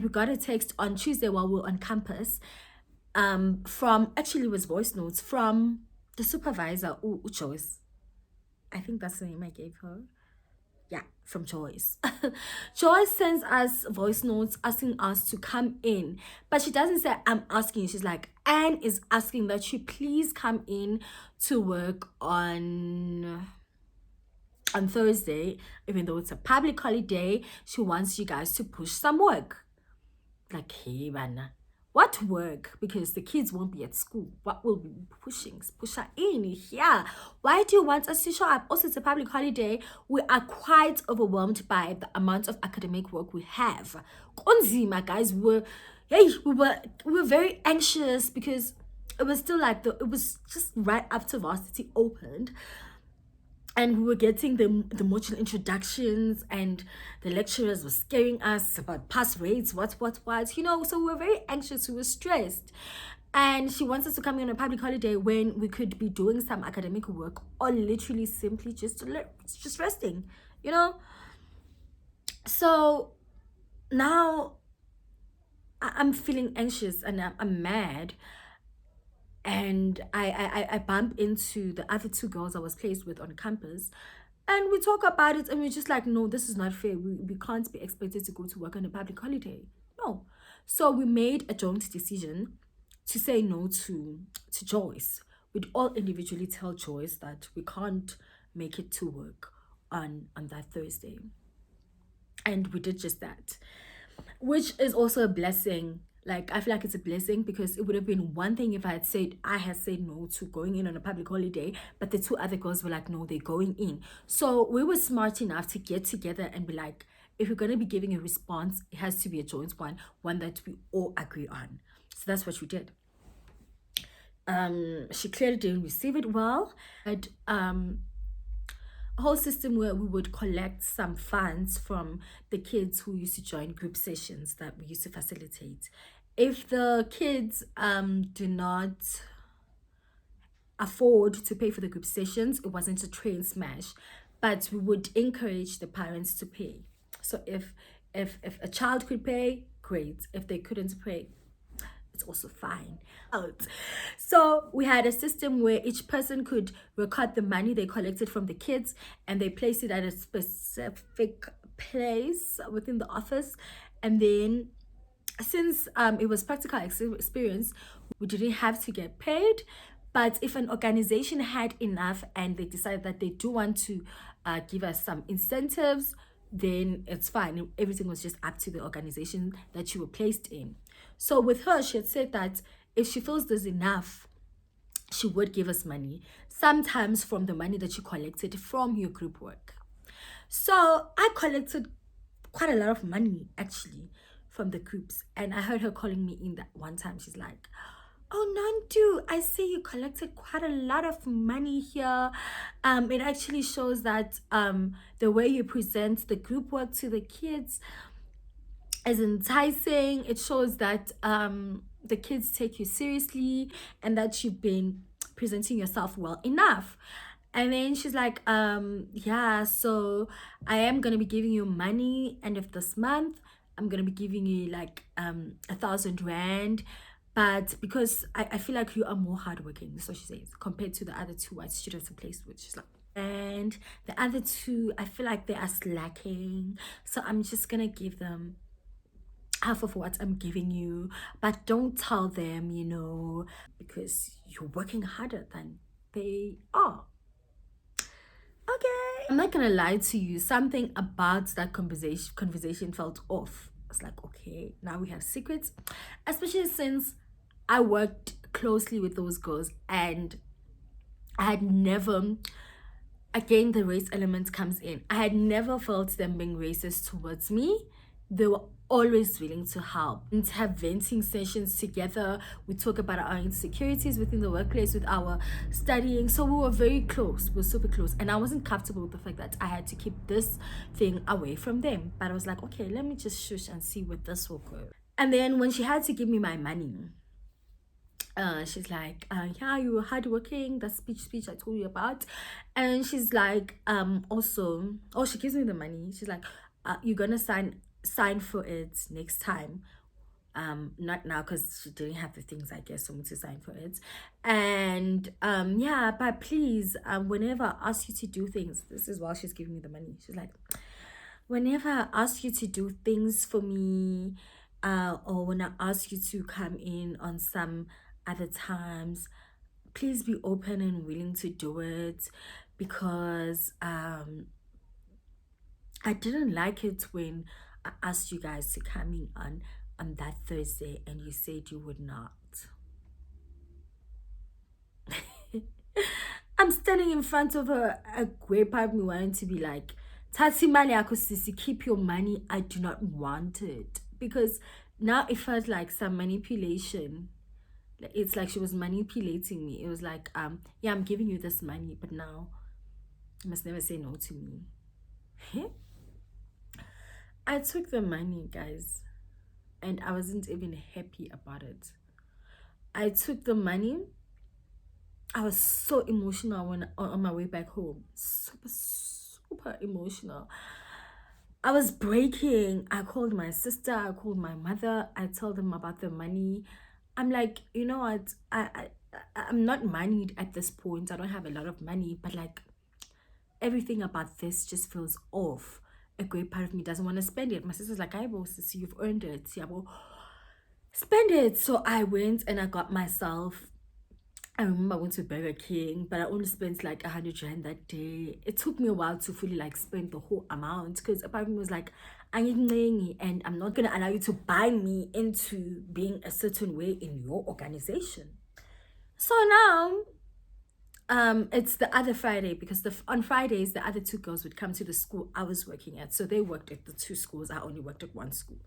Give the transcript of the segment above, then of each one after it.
We got a text on Tuesday while we were on campus, from, actually it was voice notes from the supervisor, Joyce. I think that's the name I gave her. Yeah, from Joyce. Joyce sends us voice notes asking us to come in, but she doesn't say I'm asking. She's like, Anne is asking that you please come in to work on Thursday, even though it's a public holiday. She wants you guys to push some work. Like, hey, man, what work? Because the kids won't be at school. What will be pushing? Push her in here. Why do you want us to show up? Also, it's a public holiday. We are quite overwhelmed by the amount of academic work we have. Konzima, guys, we were very anxious because it was still like it was just right after varsity opened, and we were getting the module introductions, and the lecturers were scaring us about pass rates, what, so we were very anxious, we were stressed. And she wants us to come in on a public holiday when we could be doing some academic work, or literally simply just resting, so now I'm feeling anxious and I'm mad. And I bump into the other two girls I was placed with on campus, and we talk about it, and we're just like, no, this is not fair. We can't be expected to go to work on a public holiday. No. So we made a joint decision to say no to Joyce. We'd all individually tell Joyce that we can't make it to work on that Thursday. And we did just that, which is also a blessing. Like, I feel like it's a blessing, because it would have been one thing if I had said no to going in on a public holiday, but the two other girls were like, no, they're going in. So we were smart enough to get together and be like, if we're going to be giving a response, it has to be a joint one that we all agree on. So that's what we did. She clearly didn't receive it well, but a whole system where we would collect some funds from the kids who used to join group sessions that we used to facilitate. If the kids do not afford to pay for the group sessions, it wasn't a train smash, but we would encourage the parents to pay. So if a child could pay, great. If they couldn't pay, it's also fine. So we had a system where each person could record the money they collected from the kids, and they placed it at a specific place within the office. And then, since it was practical experience, we didn't have to get paid. But if an organization had enough and they decided that they do want to give us some incentives, then it's fine. Everything was just up to the organization that you were placed in. So with her, she had said that if she feels there's enough, she would give us money, sometimes from the money that you collected from your group work. So I collected quite a lot of money, actually, from the groups. And I heard her calling me in that one time. She's like, oh, Nandu, I see you collected quite a lot of money here. It actually shows that the way you present the group work to the kids is enticing. It shows that the kids take you seriously, and that you've been presenting yourself well enough. And then she's like, yeah, so I am gonna be giving you money end of this month. I'm gonna be giving you like 1,000 rand, but because I feel like you are more hardworking, so she says, compared to the other two white students I placed with. She's like, and the other two, I feel like they are slacking, so I'm just gonna give them half of what I'm giving you, but don't tell them, because you're working harder than they are. Okay, I'm not gonna lie to you, something about that conversation felt off. I was like, okay, now we have secrets, especially since I worked closely with those girls, and I had never, again, the race element comes in. I had never felt them being racist towards me. They were always willing to help and to have venting sessions together. We talk about our insecurities within the workplace with our studying. So we were very close. We were super close. And I wasn't comfortable with the fact that I had to keep this thing away from them. But I was like, okay, let me just shush and see where this will go. And then when she had to give me my money, she's like, yeah, you were hardworking, that speech I told you about. And she's like, also, she gives me the money. She's like, you're gonna sign sign for it next time. Not now because she didn't have the things, I guess, for me to sign for it. And yeah, but please, whenever I ask you to do things, this is while she's giving me the money. She's like, whenever I ask you to do things for me, or when I ask you to come in on some other times, please be open and willing to do it, because I didn't like it when I asked you guys to come in on that Thursday and you said you would not. I'm standing in front of her, a great part of me wanting to be like, Tati mali ako sisi, keep your money. I do not want it. Because now it felt like some manipulation. It's like she was manipulating me. It was like, yeah, I'm giving you this money, but now you must never say no to me. I took the money, guys, and I wasn't even happy about it. I took the money. I was so emotional when on my way back home. Super emotional. I was breaking. I called my sister. I called my mother. I told them about the money. I'm like, you know what? I'm not moneyed at this point. I don't have a lot of money, but like everything about this just feels off. A great part of me doesn't want to spend it. My sister's like, I boss, see, you've earned it. Yeah, well, spend it. So I went and I got myself. I remember I went to Burger King, but I only spent like 100 rand that day. It took me a while to fully like spend the whole amount, because a part of me was like, I need, and I'm not gonna allow you to buy me into being a certain way in your organization. So now it's the other Friday, because on Fridays the other two girls would come to the school I was working at. So they worked at the two schools. I only worked at one school.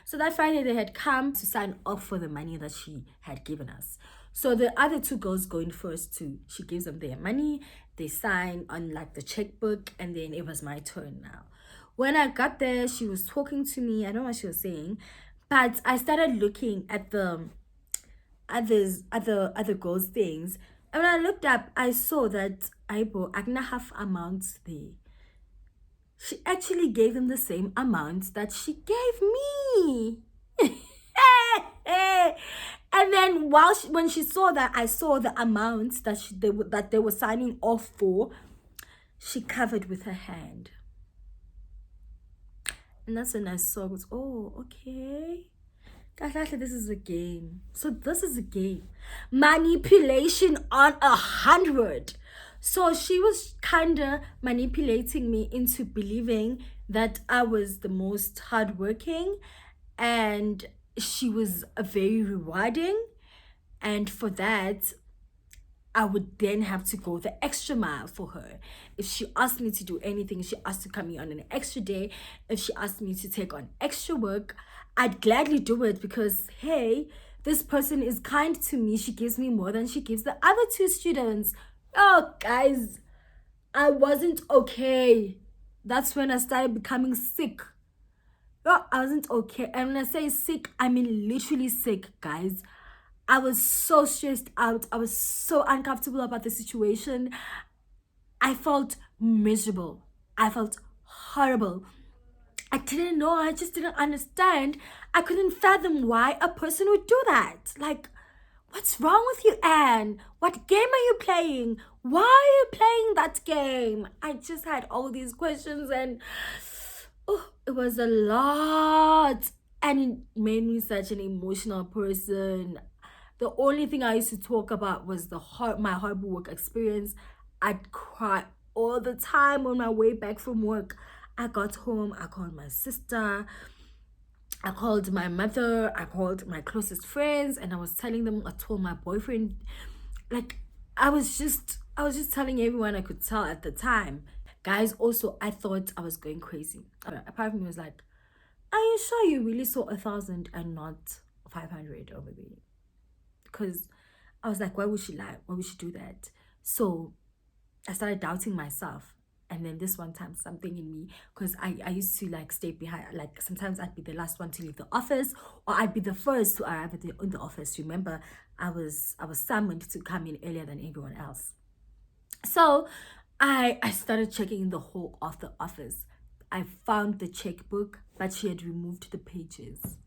So that Friday they had come to sign off for the money that she had given us. So the other two girls going first too. She gives them their money, they sign on like the checkbook, and then it was my turn now. When I got there, she was talking to me. I don't know what she was saying, but I started looking at the other girls' things. And when I looked up, I saw that Aibo Agna half amounts there. She actually gave them the same amount that she gave me. And then when she saw that I saw the amounts that they were signing off for, she covered with her hand. And that's when I saw, was, oh, okay. Guys, actually, this is a game. So this is a game. Manipulation on 100. So she was kind of manipulating me into believing that I was the most hardworking, and she was very rewarding. And for that, I would then have to go the extra mile for her. If she asked me to do anything, she asked to come in on an extra day, if she asked me to take on extra work, I'd gladly do it, because hey, this person is kind to me. She gives me more than she gives the other two students. Oh, guys, I wasn't okay. That's when I started becoming sick. Oh, I wasn't okay. And when I say sick, I mean literally sick, guys. I was so stressed out. I was so uncomfortable about the situation. I felt miserable. I felt horrible. I didn't know. I just didn't understand. I couldn't fathom why a person would do that. Like, what's wrong with you, Anne? What game are you playing? Why are you playing that game? I just had all these questions, and oh, it was a lot. And it made me such an emotional person. The only thing I used to talk about was my horrible work experience. I'd cry all the time on my way back from work. I got home, I called my sister, I called my mother, I called my closest friends, and I was telling them, I told my boyfriend, like, I was just telling everyone I could tell at the time. Guys, also, I thought I was going crazy. A part of me was like, are you sure you really saw 1,000 and not 500 over there? Because I was like, why would she lie? Why would she do that? So I started doubting myself. And then this one time, something in me, because I used to like stay behind, like sometimes I'd be the last one to leave the office, or I'd be the first to arrive in the office. Remember, I was summoned to come in earlier than everyone else. So I started checking the whole of the office. I found the checkbook, but she had removed the pages.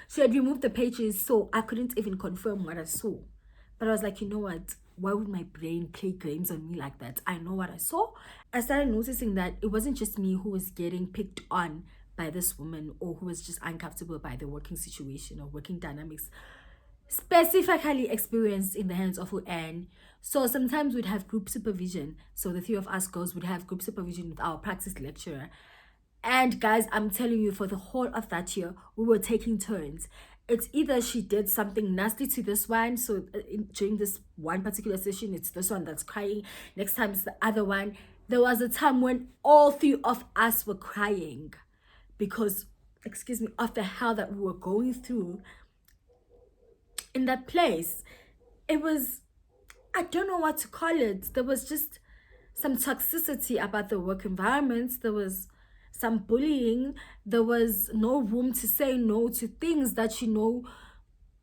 She had removed the pages, so I couldn't even confirm what I saw. But I was like, you know what? Why would my brain play games on me like that? I know what I saw. I started noticing that it wasn't just me who was getting picked on by this woman, or who was just uncomfortable by the working situation or working dynamics specifically experienced in the hands of Anne. So sometimes we'd have group supervision. So the three of us girls would have group supervision with our practice lecturer. And guys, I'm telling you, for the whole of that year, we were taking turns. It's either she did something nasty to this one. So during this one particular session, it's this one that's crying. Next time, it's the other one. There was a time when all three of us were crying because, excuse me, of the hell that we were going through in that place. It was, I don't know what to call it. There was just some toxicity about the work environment. There was some bullying. There was no room to say no to things that you know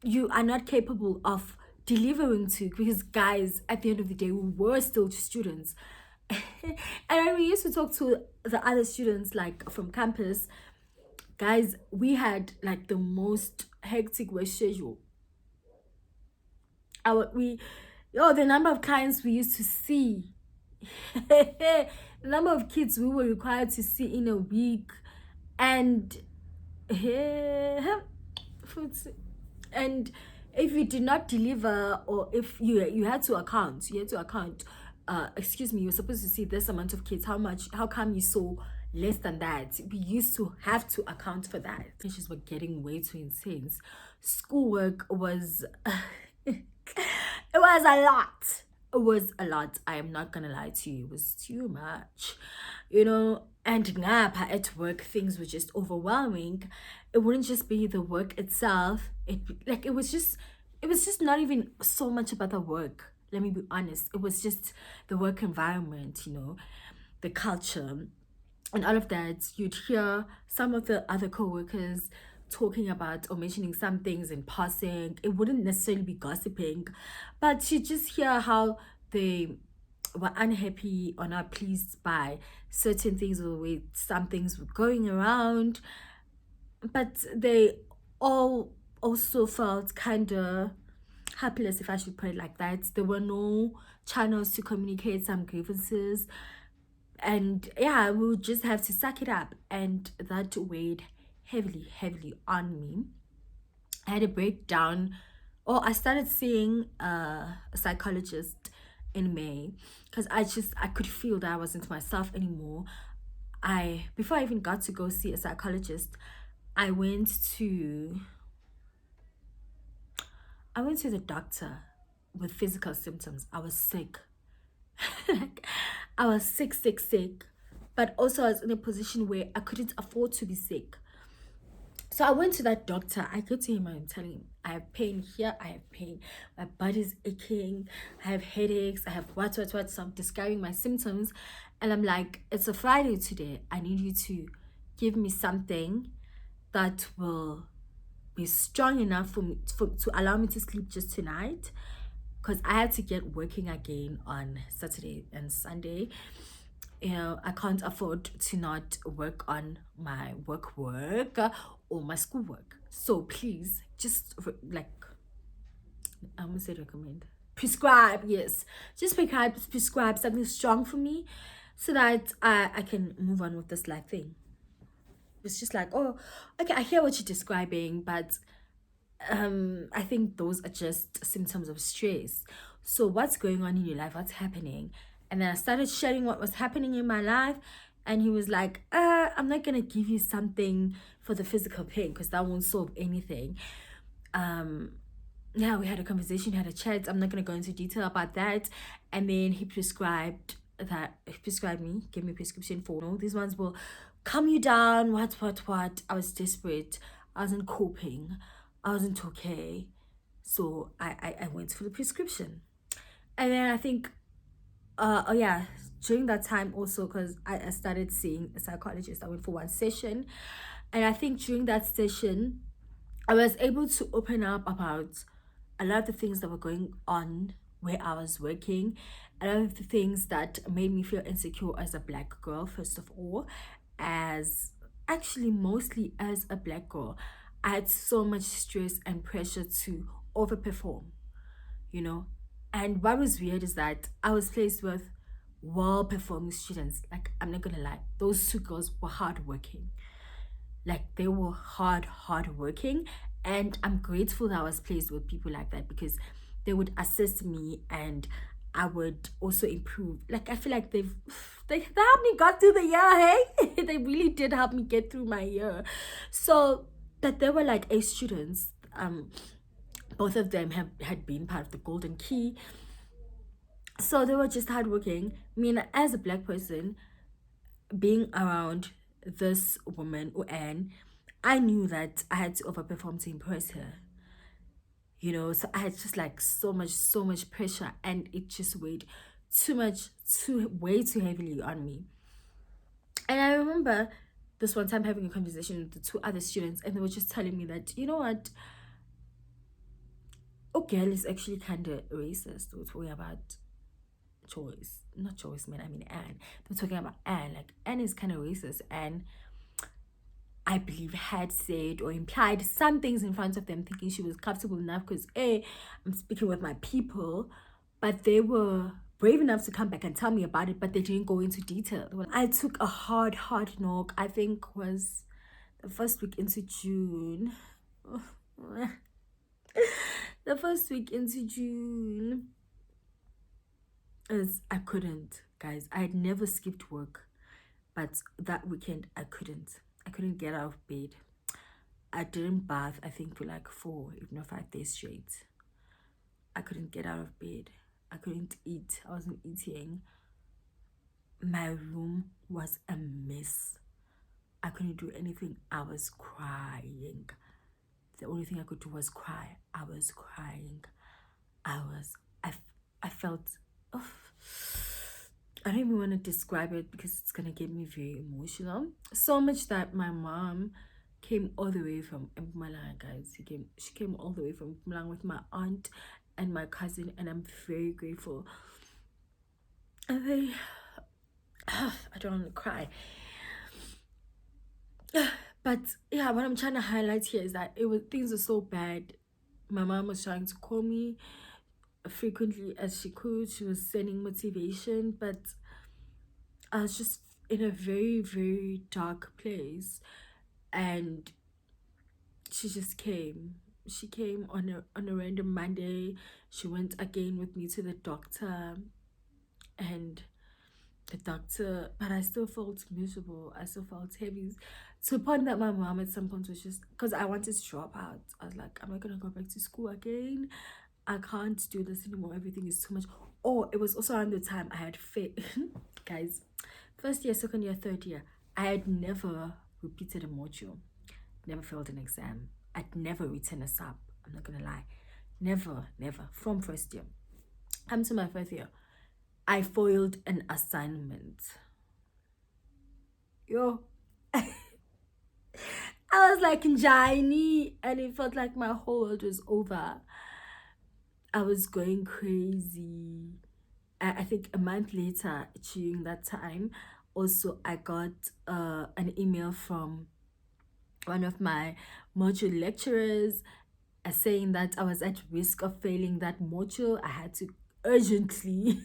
you are not capable of delivering to, because guys, at the end of the day, we were still students. And when we used to talk to the other students like from campus, guys, we had like the most hectic work schedule. The number of clients we used to see, the number of kids we were required to see in a week, and and if you did not deliver, or if you had to account, excuse me, you're supposed to see this amount of kids, how come you saw less than that? We used to have to account for that. Issues were getting way too intense. Schoolwork was it was a lot. It was a lot. I am not gonna lie to you. It was too much, and ngapha at work things were just overwhelming. It wouldn't just be the work itself. It was just not even so much about the work. Let me be honest. It was just the work environment, the culture and all of that. You'd hear some of the other co-workers talking about or mentioning some things in passing. It wouldn't necessarily be gossiping, but you just hear how they were unhappy or not pleased by certain things, or the way some things were going around. But they all also felt kind of helpless, if I should put it like that. There were no channels to communicate some grievances, and yeah, we would just have to suck it up, and that weighed heavily on me. I had a breakdown, or I started seeing a psychologist in May, because I could feel that I wasn't myself anymore. Before I even got to go see a psychologist, I went to the doctor with physical symptoms. I was sick. Like, I was sick, but also I was in a position where I couldn't afford to be sick. So I went to that doctor. I go to him and I'm telling him, I have pain here, I have pain, my body's aching, I have headaches, I have what. So I'm describing my symptoms, and I'm like, it's a Friday today. I need you to give me something that will be strong enough for me to allow me to sleep just tonight, because I had to get working again on Saturday and Sunday. I can't afford to not work on my work or my schoolwork. So please, just I'm gonna say recommend. Prescribe, yes. Just prescribe something strong for me, so that I can move on with this life thing. It's just like, oh, okay, I hear what you're describing, but I think those are just symptoms of stress. So what's going on in your life? What's happening? And then I started sharing what was happening in my life, and he was like, I'm not gonna give you something for the physical pain, because that won't solve anything. Yeah, we had a conversation, had a chat. I'm not gonna go into detail about that. And then he prescribed me, gave me a prescription for, these ones will calm you down, what. I was desperate. I wasn't coping. I wasn't okay. So I went for the prescription. And then I think, during that time also, because I started seeing a psychologist. I went for one session. And I think during that session, I was able to open up about a lot of the things that were going on where I was working. And one of the things that made me feel insecure as a black girl, first of all, as actually mostly as a black girl, I had so much stress and pressure to overperform, you know. And what was weird is that I was placed with well performing students. Like, I'm not gonna lie, those two girls were hardworking. Like, they were hard working. And I'm grateful that I was placed with people like that, because they would assist me and I would also improve. Like, I feel like they helped me got through the year, hey. They really did help me get through my year. So that they were like A students. Both of them had been part of the Golden Key. So they were just hardworking. I mean, as a black person, being around this woman, Anne, I knew that I had to overperform to impress her. You know, so I had just like so much pressure, and it just weighed way too heavily on me. And I remember this one time having a conversation with the two other students, and they were just telling me that, you know what, girl is actually kind of racist. We're talking about not Joyce, man, I mean Anne. They're talking about Anne. Like, Anne is kind of racist, and I believe had said or implied some things in front of them, thinking she was comfortable enough because I'm speaking with my people. But they were brave enough to come back and tell me about it, but they didn't go into detail. I took a hard knock, I think was the first week into June. The first week into June is I couldn't, guys. I had never skipped work, but that weekend I couldn't get out of bed. I didn't bath, I think, for like 4 if not 5 days straight. I couldn't get out of bed. I couldn't eat. I wasn't eating. My room was a mess. I couldn't do anything. I was crying. The only thing I could do was cry. I was crying. I felt, I don't even want to describe it because it's gonna get me very emotional. So much that my mom came all the way from Mpumalanga, guys. She came all the way from Mpumalanga with my aunt and my cousin, and I'm very grateful. And they, I don't want to cry. But yeah, what I'm trying to highlight here is that things were so bad. My mom was trying to call me frequently as she could. She was sending motivation, but I was just in a very, very dark place. And she just came. She came on a random Monday. She went again with me to the doctor, and the doctor, but I still felt miserable. I still felt heavy, to the point that my mom at some point was just, because I wanted to drop out. I was like, I'm not gonna go back to school again. I can't do this anymore. Everything is too much. Oh, it was also around the time I had failed. Guys, first year, second year, third year, I had never repeated a module, never failed an exam. I'd never written a sub. I'm not gonna lie. Never. From first year. Come to my first year, I foiled an assignment. Yo. I was like Njani, and it felt like my whole world was over. I was going crazy. I think a month later, during that time, also I got an email from one of my module lecturers saying that I was at risk of failing that module. I had to urgently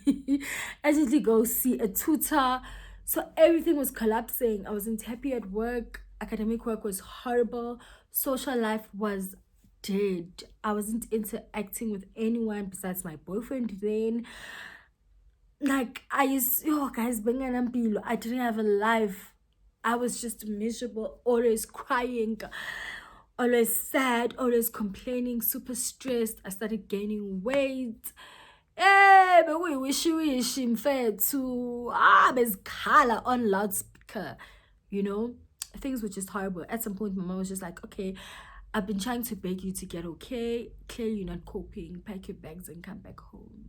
go see a tutor. So everything was collapsing. I wasn't happy at work. Academic work was horrible. Social life was dead. I wasn't interacting with anyone besides my boyfriend then. Like, guys, I didn't have a life. I was just miserable, always crying, always sad, always complaining, super stressed. I started gaining weight. But we wish him fair to bezikhala on loudspeaker, you know. Things were just horrible. At some point my mom was just like, okay, I've been trying to beg you to get okay. Clearly you're not coping. Pack your bags and come back home.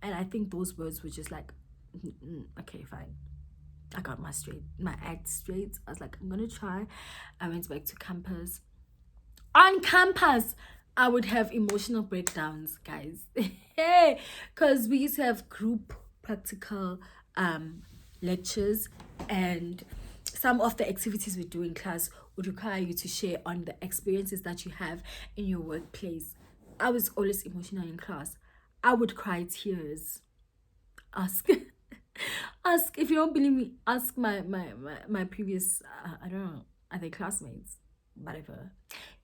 And I think those words were just like, okay, fine. I got my act straight. I was like, I'm gonna try. I went back to campus. On campus, I would have emotional breakdowns, guys. Hey, because we used to have group practical lectures, and some of the activities we do in class would require you to share on the experiences that you have in your workplace. I was always emotional in class. I would cry tears. Ask ask if you don't believe me, ask my previous I don't know, other classmates, whatever.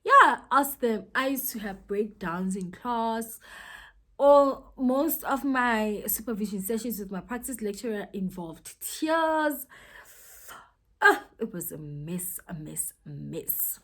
Yeah, ask them. I used to have breakdowns in class. Or most of my supervision sessions with my practice lecturer involved tears. It was a mess, a mess, a mess.